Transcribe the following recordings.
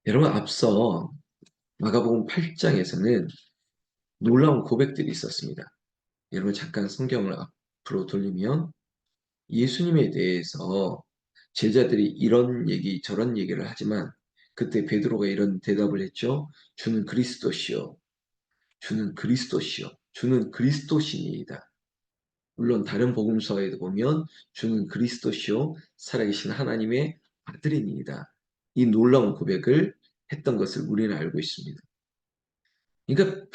여러분, 앞서 마가복음 8장에서는 놀라운 고백들이 있었습니다. 여러분, 잠깐 성경을 앞으로 돌리면 예수님에 대해서 제자들이 이런 얘기 저런 얘기를 하지만 그때 베드로가 이런 대답을 했죠. 주는 그리스도시요. 주는 그리스도시요. 주는 그리스도시니이다. 물론 다른 복음서에도 보면 주는 그리스도시요 살아계신 하나님의 아들이니이다. 이 놀라운 고백을 했던 것을 우리는 알고 있습니다. 그러니까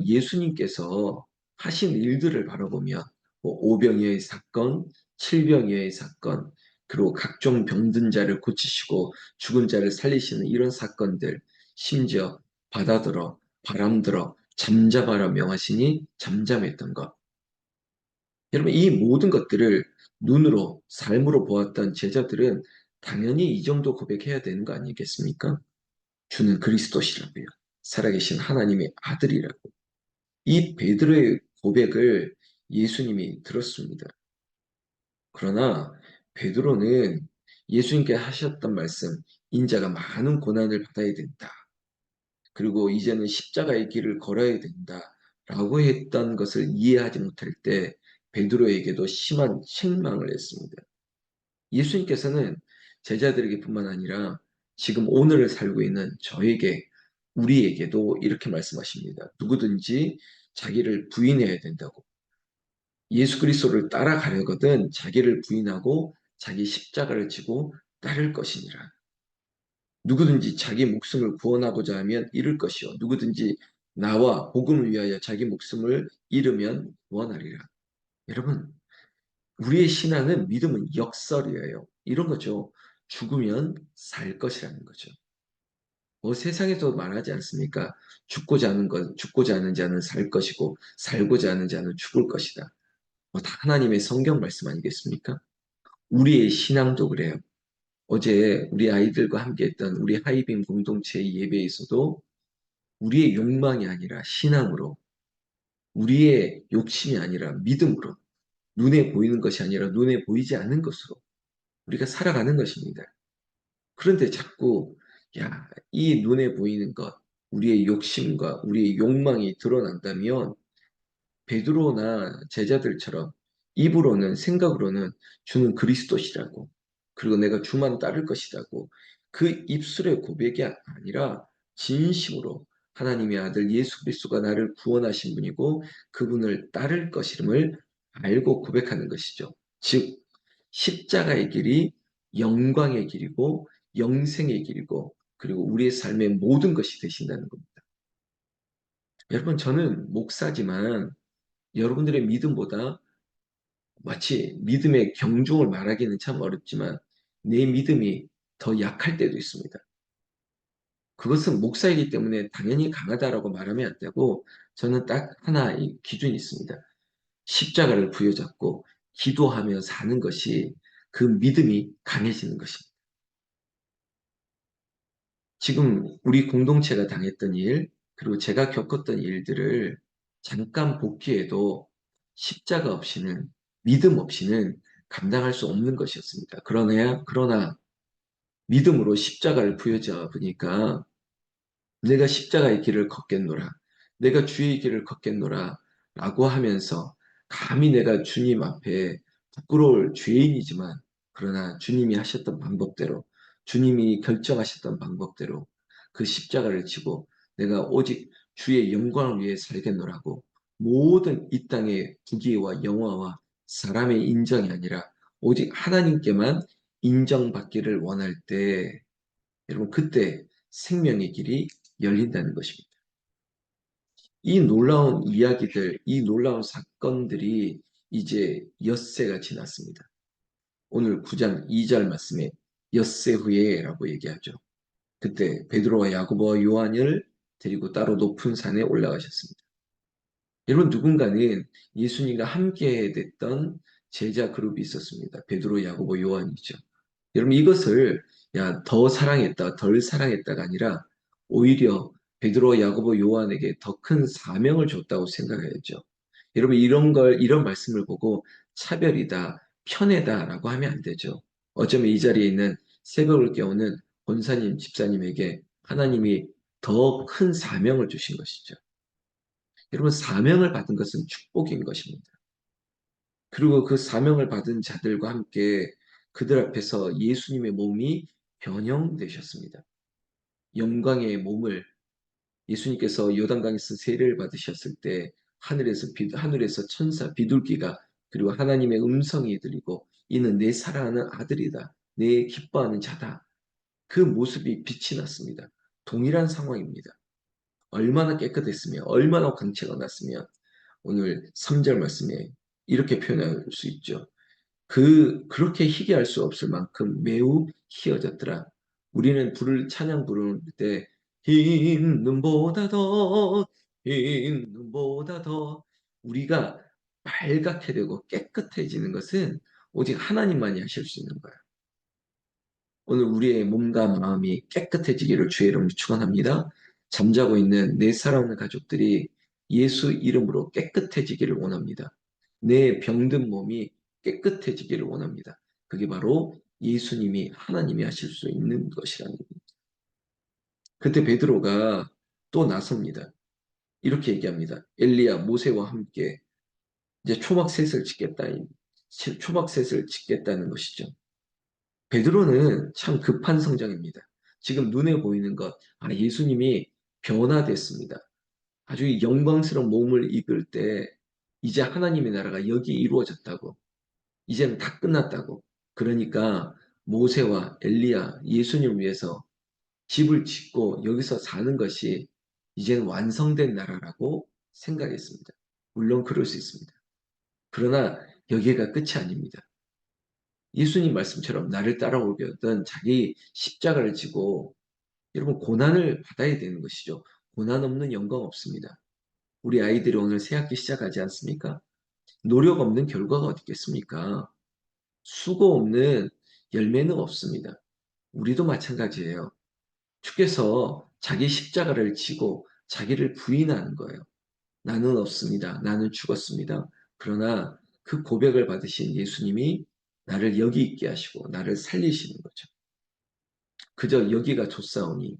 예수님께서 하신 일들을 바라보면 뭐 오병이어의 사건, 칠병이어의 사건, 그리고 각종 병든 자를 고치시고 죽은 자를 살리시는 이런 사건들, 심지어 바다 들어, 바람 들어, 잠잠하라 명하시니 잠잠했던 것. 여러분, 이 모든 것들을 눈으로, 삶으로 보았던 제자들은 당연히 이 정도 고백해야 되는 거 아니겠습니까? 주는 그리스도시라고요. 살아계신 하나님의 아들이라고. 이 베드로의 고백을 예수님이 들었습니다. 그러나 베드로는 예수님께 하셨던 말씀, 인자가 많은 고난을 받아야 된다. 그리고 이제는 십자가의 길을 걸어야 된다. 라고 했던 것을 이해하지 못할 때 베드로에게도 심한 실망을 했습니다. 예수님께서는 제자들에게뿐만 아니라 지금 오늘을 살고 있는 저에게, 우리에게도 이렇게 말씀하십니다. 누구든지 자기를 부인해야 된다고. 예수 그리스도를 따라가려거든 자기를 부인하고 자기 십자가를 지고 따를 것이니라. 누구든지 자기 목숨을 구원하고자 하면 잃을 것이요. 누구든지 나와 복음을 위하여 자기 목숨을 잃으면 구원하리라. 여러분, 우리의 신앙은 믿음은 역설이에요. 이런 거죠. 죽으면 살 것이라는 거죠. 뭐 세상에서 말하지 않습니까? 죽고자 하는 자는 살 것이고 살고자 하는 자는 죽을 것이다. 뭐 다 하나님의 성경 말씀 아니겠습니까? 우리의 신앙도 그래요. 어제 우리 아이들과 함께 했던 우리 하이빔 공동체 예배에서도 우리의 욕망이 아니라 신앙으로, 우리의 욕심이 아니라 믿음으로, 눈에 보이는 것이 아니라 눈에 보이지 않는 것으로 우리가 살아가는 것입니다. 그런데 자꾸 이 눈에 보이는 것, 우리의 욕심과 우리의 욕망이 드러난다면 베드로나 제자들처럼 입으로는 생각으로는 주는 그리스도시라고, 그리고 내가 주만 따를 것이라고, 그 입술의 고백이 아니라 진심으로 하나님의 아들 예수 그리스도가 나를 구원하신 분이고 그분을 따를 것임을 알고 고백하는 것이죠. 즉 십자가의 길이 영광의 길이고 영생의 길이고 그리고 우리의 삶의 모든 것이 되신다는 겁니다. 여러분, 저는 목사지만 여러분들의 믿음보다, 마치 믿음의 경중을 말하기는 참 어렵지만 내 믿음이 더 약할 때도 있습니다. 그것은 목사이기 때문에 당연히 강하다라고 말하면 안 되고, 저는 딱 하나의 기준이 있습니다. 십자가를 부여잡고 기도하며 사는 것이 그 믿음이 강해지는 것입니다. 지금 우리 공동체가 당했던 일, 그리고 제가 겪었던 일들을 잠깐 복귀해도 십자가 없이는, 믿음 없이는 감당할 수 없는 것이었습니다. 그러나 믿음으로 십자가를 부여잡으니까 내가 십자가의 길을 걷겠노라, 내가 주의 길을 걷겠노라 라고 하면서 감히 내가 주님 앞에 부끄러울 죄인이지만, 그러나 주님이 하셨던 방법대로, 주님이 결정하셨던 방법대로 그 십자가를 지고 내가 오직 주의 영광을 위해 살겠노라고, 모든 이 땅의 부귀와 영화와 사람의 인정이 아니라 오직 하나님께만 인정받기를 원할 때, 여러분, 그때 생명의 길이 열린다는 것입니다. 이 놀라운 이야기들, 이 놀라운 사건들이 이제 엿새가 지났습니다. 오늘 9장 2절 말씀에 엿새 후에라고 얘기하죠. 그때 베드로와 야고보와 요한을 데리고 따로 높은 산에 올라가셨습니다. 여러분, 누군가는 예수님과 함께 됐던 제자 그룹이 있었습니다. 베드로, 야고보, 요한이죠. 여러분, 이것을 더 사랑했다, 덜 사랑했다가 아니라 오히려 베드로, 야고보, 요한에게 더 큰 사명을 줬다고 생각해야죠. 여러분, 이런 말씀을 보고 차별이다, 편애다라고 하면 안 되죠. 어쩌면 이 자리에 있는 새벽을 깨우는 권사님, 집사님에게 하나님이 더 큰 사명을 주신 것이죠. 여러분, 사명을 받은 것은 축복인 것입니다. 그리고 그 사명을 받은 자들과 함께 그들 앞에서 예수님의 몸이 변형되셨습니다. 영광의 몸을 예수님께서 요단강에서 세례를 받으셨을 때 하늘에서 천사 비둘기가 그리고 하나님의 음성이 들리고 이는 내 사랑하는 아들이다. 내 기뻐하는 자다. 그 모습이 빛이 났습니다. 동일한 상황입니다. 얼마나 깨끗했으며 얼마나 광채가 났으면 오늘 3절 말씀에 이렇게 표현할 수 있죠. 그렇게 희귀할 수 없을 만큼 매우 희어졌더라. 우리는 찬양 부를 때, 흰 눈보다 더, 흰 눈보다 더, 우리가 빨갛게 되고 깨끗해지는 것은 오직 하나님만이 하실 수 있는 거예요. 오늘 우리의 몸과 마음이 깨끗해지기를 주의 이름으로 축원합니다. 잠자고 있는 내 사랑하는 가족들이 예수 이름으로 깨끗해지기를 원합니다. 내 병든 몸이 깨끗해지기를 원합니다. 그게 바로 예수님이 하나님이 하실 수 있는 것이라는 겁니다. 그때 베드로가 또 나섭니다. 이렇게 얘기합니다. 엘리야 모세와 함께 이제 초막셋을 짓겠다는 것이죠. 베드로는 참 급한 성장입니다. 지금 눈에 보이는 것, 예수님이 변화됐습니다. 아주 영광스러운 몸을 입을 때 이제 하나님의 나라가 여기 이루어졌다고, 이제는 다 끝났다고. 그러니까 모세와 엘리야, 예수님을 위해서 집을 짓고 여기서 사는 것이 이제는 완성된 나라라고 생각했습니다. 물론 그럴 수 있습니다. 그러나 여기가 끝이 아닙니다. 예수님 말씀처럼 나를 따라오려던 자기 십자가를 지고 여러분 고난을 받아야 되는 것이죠. 고난 없는 영광 없습니다. 우리 아이들이 오늘 새 학기 시작하지 않습니까? 노력 없는 결과가 어디 있겠습니까? 수고 없는 열매는 없습니다. 우리도 마찬가지예요. 주께서 자기 십자가를 지고 자기를 부인하는 거예요. 나는 없습니다. 나는 죽었습니다. 그러나 그 고백을 받으신 예수님이 나를 여기 있게 하시고 나를 살리시는 거죠. 그저 여기가 좋사오니.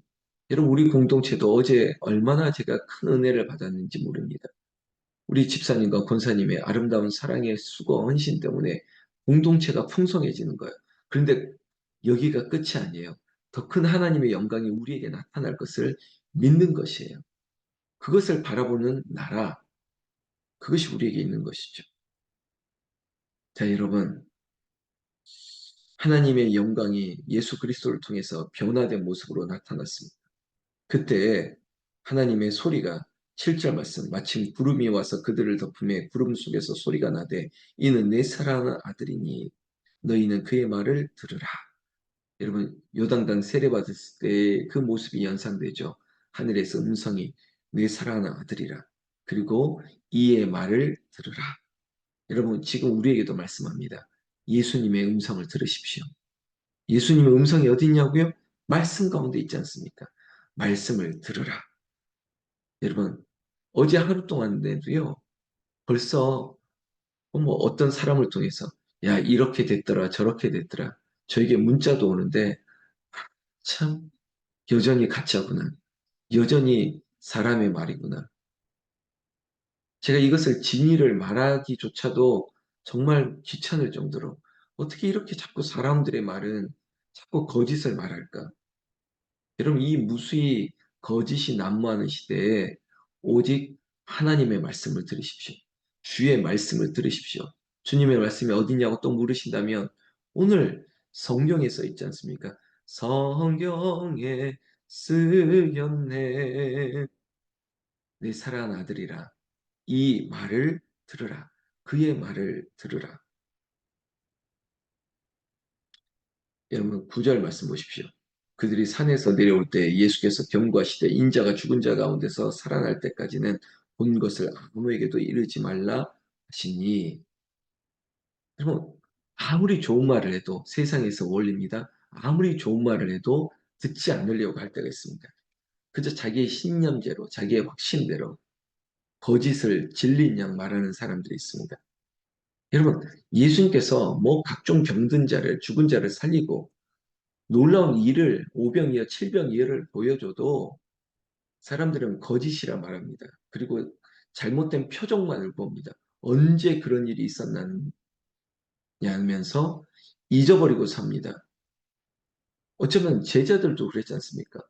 여러분 우리 공동체도 어제 얼마나 제가 큰 은혜를 받았는지 모릅니다. 우리 집사님과 권사님의 아름다운 사랑의 수고 헌신 때문에 공동체가 풍성해지는 거예요. 그런데 여기가 끝이 아니에요. 더 큰 하나님의 영광이 우리에게 나타날 것을 믿는 것이에요. 그것을 바라보는 나라, 그것이 우리에게 있는 것이죠. 자, 여러분, 하나님의 영광이 예수 그리스도를 통해서 변화된 모습으로 나타났습니다. 그때 하나님의 소리가 7절 말씀 마침 구름이 와서 그들을 덮음에 구름 속에서 소리가 나되 이는 내 사랑하는 아들이니 너희는 그의 말을 들으라. 여러분 요단강 세례받았을 때 그 모습이 연상되죠. 하늘에서 음성이 내 사랑하는 아들이라. 그리고 이의 말을 들으라. 여러분 지금 우리에게도 말씀합니다. 예수님의 음성을 들으십시오. 예수님의 음성이 어디 있냐고요? 말씀 가운데 있지 않습니까? 말씀을 들으라. 여러분, 어제 하루 동안에도요, 벌써 뭐 어떤 사람을 통해서, 야, 이렇게 됐더라, 저렇게 됐더라. 저에게 문자도 오는데, 참, 여전히 가짜구나. 여전히 사람의 말이구나. 제가 이것을 진위를 말하기조차도 정말 귀찮을 정도로, 어떻게 이렇게 자꾸 사람들의 말은 자꾸 거짓을 말할까? 여러분, 이 무수히 거짓이 난무하는 시대에 오직 하나님의 말씀을 들으십시오. 주의 말씀을 들으십시오. 주님의 말씀이 어디냐고 또 물으신다면 오늘 성경에 써 있지 않습니까? 성경에 쓰였네. 내 사랑하는 아들이라 이 말을 들으라. 그의 말을 들으라. 여러분 9절 말씀 보십시오. 그들이 산에서 내려올 때 예수께서 경고하시되 인자가 죽은 자 가운데서 살아날 때까지는 본 것을 아무에게도 이르지 말라 하시니. 여러분 아무리 좋은 말을 해도 세상에서 원리입니다. 아무리 좋은 말을 해도 듣지 않으려고 할 때가 있습니다. 그저 자기의 신념대로 자기의 확신대로 거짓을 진리인 양 말하는 사람들이 있습니다. 여러분 예수님께서 뭐 각종 병든 자를 죽은 자를 살리고 놀라운 일을 오병이어 칠병이어를 보여줘도 사람들은 거짓이라 말합니다. 그리고 잘못된 표적만을 봅니다. 언제 그런 일이 있었냐면서 잊어버리고 삽니다. 어쩌면 제자들도 그랬지 않습니까?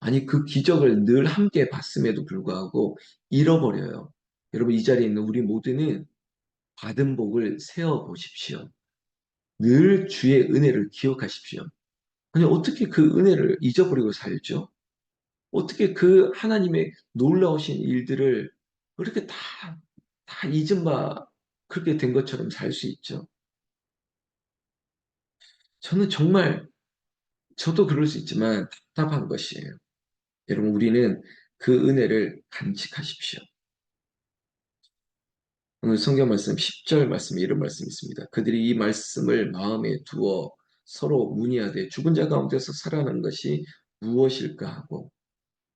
아니, 그 기적을 늘 함께 봤음에도 불구하고 잃어버려요. 여러분, 이 자리에 있는 우리 모두는 받은 복을 세어 보십시오. 늘 주의 은혜를 기억하십시오. 아니, 어떻게 그 은혜를 잊어버리고 살죠? 어떻게 그 하나님의 놀라우신 일들을 그렇게 다 잊은 바 그렇게 된 것처럼 살 수 있죠? 저는 정말, 저도 그럴 수 있지만 답답한 것이에요. 여러분, 우리는 그 은혜를 간직하십시오. 오늘 성경 말씀 10절 말씀에 이런 말씀이 있습니다. 그들이 이 말씀을 마음에 두어 서로 문의하되 죽은 자 가운데서 살아난 것이 무엇일까 하고,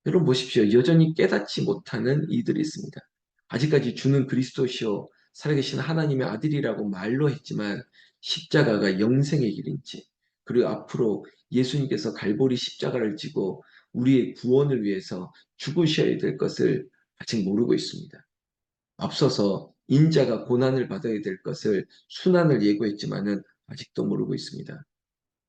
여러분 보십시오. 여전히 깨닫지 못하는 이들이 있습니다. 아직까지 주는 그리스도시요 살아계신 하나님의 아들이라고 말로 했지만 십자가가 영생의 길인지, 그리고 앞으로 예수님께서 갈보리 십자가를 지고 우리의 구원을 위해서 죽으셔야 될 것을 아직 모르고 있습니다. 앞서서 인자가 고난을 받아야 될 것을 순환을 예고했지만은 아직도 모르고 있습니다.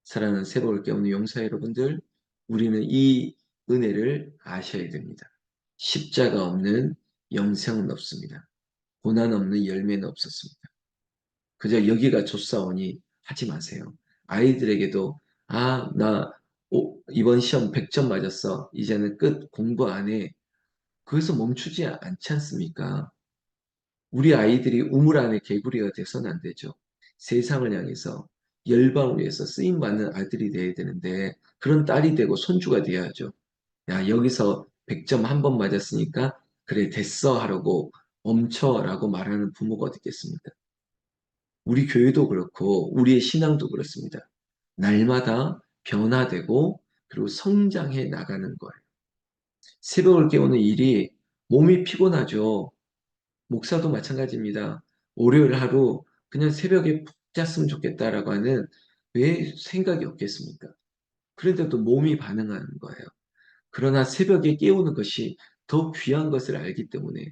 사랑하는 새벽을 깨우는 용사 여러분들, 우리는 이 은혜를 아셔야 됩니다. 십자가 없는 영생은 없습니다. 고난 없는 열매는 없었습니다. 그저 여기가 좋사오니 하지 마세요. 아이들에게도 이번 시험 100점 맞았어. 이제는 끝. 공부 안 해. 거기서 멈추지 않지 않습니까? 우리 아이들이 우물 안에 개구리가 돼서는 안 되죠. 세상을 향해서 열방을 위해서 쓰임받는 아들이 돼야 되는데 그런 딸이 되고 손주가 돼야죠. 야, 여기서 100점 한 번 맞았으니까 그래 됐어 하라고 멈춰라고 말하는 부모가 어디 있겠습니까? 우리 교회도 그렇고 우리의 신앙도 그렇습니다. 날마다 변화되고 그리고 성장해 나가는 거예요. 새벽을 깨우는 일이 몸이 피곤하죠. 목사도 마찬가지입니다. 월요일 하루 그냥 새벽에 푹 잤으면 좋겠다라고 하는 왜 생각이 없겠습니까? 그런데도 몸이 반응하는 거예요. 그러나 새벽에 깨우는 것이 더 귀한 것을 알기 때문에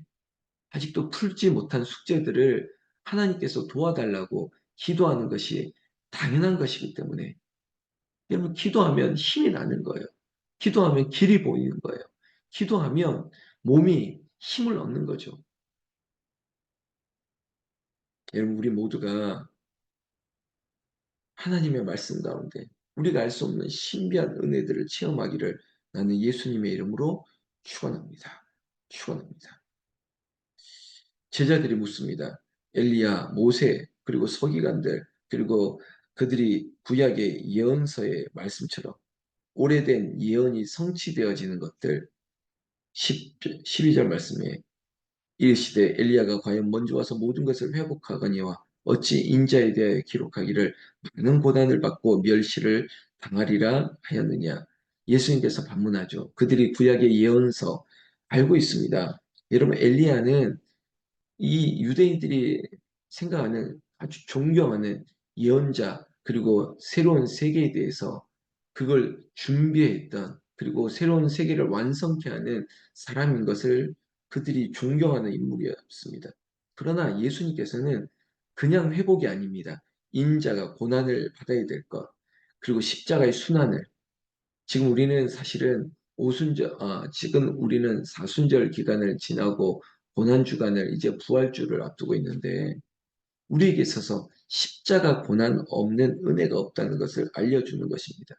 아직도 풀지 못한 숙제들을 하나님께서 도와달라고 기도하는 것이 당연한 것이기 때문에 여러분 기도하면 힘이 나는 거예요. 기도하면 길이 보이는 거예요. 기도하면 몸이 힘을 얻는 거죠. 여러분 우리 모두가 하나님의 말씀 가운데 우리가 알 수 없는 신비한 은혜들을 체험하기를 나는 예수님의 이름으로 축원합니다. 축원합니다. 제자들이 묻습니다. 엘리야, 모세, 그리고 서기관들, 그리고 그들이 구약의 예언서의 말씀처럼 오래된 예언이 성취되어지는 것들 12절 말씀에 이르시되 엘리야가 과연 먼저 와서 모든 것을 회복하거니와 어찌 인자에 대하여 기록하기를 많은 고난을 받고 멸시를 당하리라 하였느냐. 예수님께서 반문하죠. 그들이 구약의 예언서 알고 있습니다. 여러분 엘리야는 이 유대인들이 생각하는 아주 존경하는 예언자 그리고 새로운 세계에 대해서 그걸 준비했던 그리고 새로운 세계를 완성케 하는 사람인 것을 그들이 존경하는 인물이었습니다. 그러나 예수님께서는 그냥 회복이 아닙니다. 인자가 고난을 받아야 될 것, 그리고 십자가의 순환을 지금 우리는 사실은 지금 우리는 사순절 기간을 지나고 고난 주간을 이제 부활주를 앞두고 있는데 우리에게 있어서 십자가 고난 없는 은혜가 없다는 것을 알려주는 것입니다.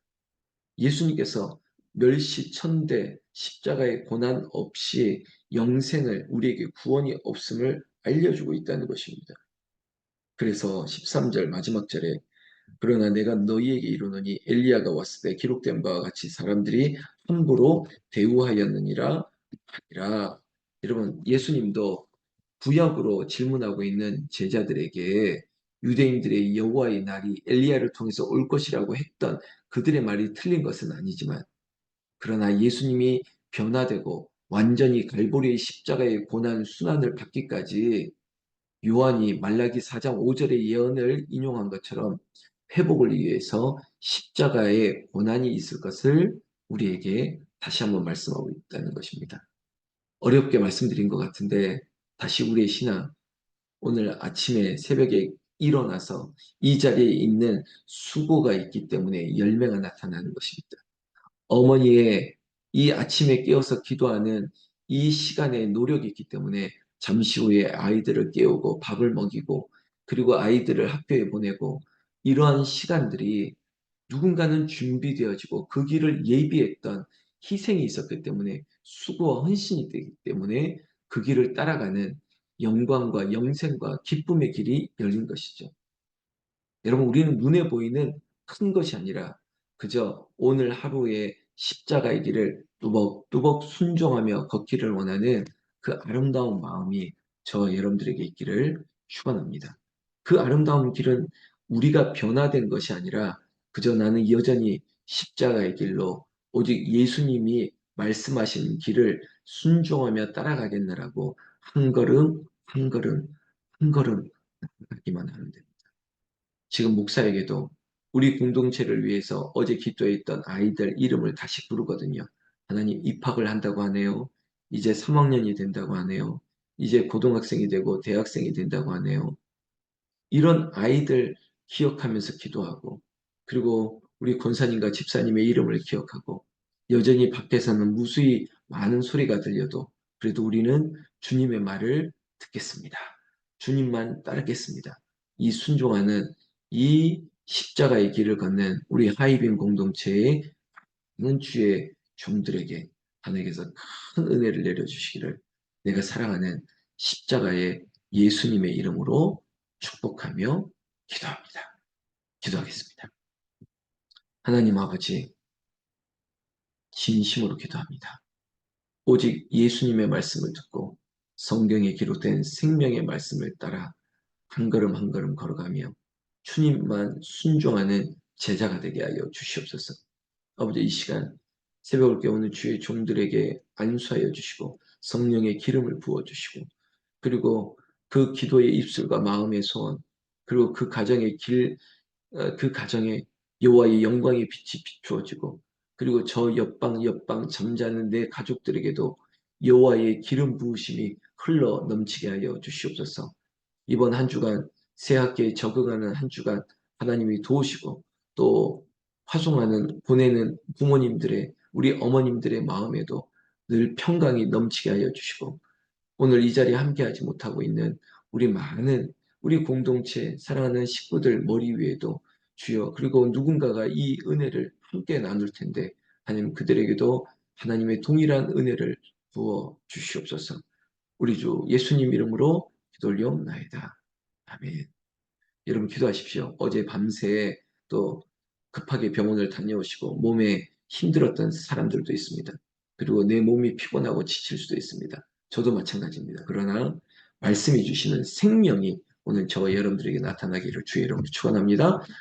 예수님께서 멸시천대 십자가의 고난 없이 영생을 우리에게 구원이 없음을 알려주고 있다는 것입니다. 그래서 13절 마지막 절에 그러나 내가 너희에게 이르노니 엘리야가 왔을 때 기록된 바와 같이 사람들이 함부로 대우하였느니라 하니라. 여러분 예수님도 구약으로 질문하고 있는 제자들에게 유대인들의 여호와의 날이 엘리야를 통해서 올 것이라고 했던 그들의 말이 틀린 것은 아니지만 그러나 예수님이 변화되고 완전히 갈보리의 십자가의 고난 순환을 받기까지 요한이 말라기 4장 5절의 예언을 인용한 것처럼 회복을 위해서 십자가의 고난이 있을 것을 우리에게 다시 한번 말씀하고 있다는 것입니다. 어렵게 말씀드린 것 같은데 다시 우리의 신앙, 오늘 아침에 새벽에 일어나서 이 자리에 있는 수고가 있기 때문에 열매가 나타나는 것입니다. 어머니의 이 아침에 깨어서 기도하는 이 시간에 노력이 있기 때문에 잠시 후에 아이들을 깨우고 밥을 먹이고 그리고 아이들을 학교에 보내고 이러한 시간들이 누군가는 준비되어지고 그 길을 예비했던 희생이 있었기 때문에 수고와 헌신이 되기 때문에 그 길을 따라가는 영광과 영생과 기쁨의 길이 열린 것이죠. 여러분, 우리는 눈에 보이는 큰 것이 아니라 그저 오늘 하루의 십자가의 길을 뚜벅뚜벅 순종하며 걷기를 원하는 그 아름다운 마음이 저 여러분들에게 있기를 축원합니다. 그 아름다운 길은 우리가 변화된 것이 아니라 그저 나는 여전히 십자가의 길로 오직 예수님이 말씀하신 길을 순종하며 따라가겠느라고 한 걸음 한 걸음 한 걸음 나가기만 하는 데 지금 목사에게도 우리 공동체를 위해서 어제 기도했던 아이들 이름을 다시 부르거든요. 하나님 입학을 한다고 하네요. 이제 3학년이 된다고 하네요. 이제 고등학생이 되고 대학생이 된다고 하네요. 이런 아이들 기억하면서 기도하고 그리고 우리 권사님과 집사님의 이름을 기억하고 여전히 밖에서는 무수히 많은 소리가 들려도 그래도 우리는 주님의 말을 듣겠습니다. 주님만 따르겠습니다. 이 순종하는 이 십자가의 길을 걷는 우리 하이빈 공동체의 많은 주의 종들에게 하나님께서 큰 은혜를 내려주시기를 내가 사랑하는 십자가의 예수님의 이름으로 축복하며 기도합니다. 기도하겠습니다. 하나님 아버지, 진심으로 기도합니다. 오직 예수님의 말씀을 듣고 성경에 기록된 생명의 말씀을 따라 한 걸음 한 걸음 걸어가며 주님만 순종하는 제자가 되게 하여 주시옵소서. 아버지 이 시간 새벽을 깨우는 주의 종들에게 안수하여 주시고 성령의 기름을 부어주시고 그리고 그 기도의 입술과 마음의 소원 그리고 그 가정의 그 가정에 여호와의 영광의 빛이 비추어지고 그리고 저 옆방 잠자는 내 가족들에게도 여호와의 기름 부으심이 흘러 넘치게 하여 주시옵소서. 이번 한 주간 새 학기에 적응하는 한 주간 하나님이 도우시고 또 화송하는 보내는 부모님들의 우리 어머님들의 마음에도 늘 평강이 넘치게 하여 주시고 오늘 이 자리에 함께하지 못하고 있는 우리 많은 우리 공동체 사랑하는 식구들 머리 위에도 주여 그리고 누군가가 이 은혜를 함께 나눌 텐데 하나님 그들에게도 하나님의 동일한 은혜를 부어 주시옵소서. 우리 주 예수님 이름으로 기도 올려옵나이다. 아멘. 여러분 기도하십시오. 어제 밤새 또 급하게 병원을 다녀오시고 몸에 힘들었던 사람들도 있습니다. 그리고 내 몸이 피곤하고 지칠 수도 있습니다. 저도 마찬가지입니다. 그러나 말씀해 주시는 생명이 오늘 저와 여러분들에게 나타나기를 주의 이름으로 축원합니다.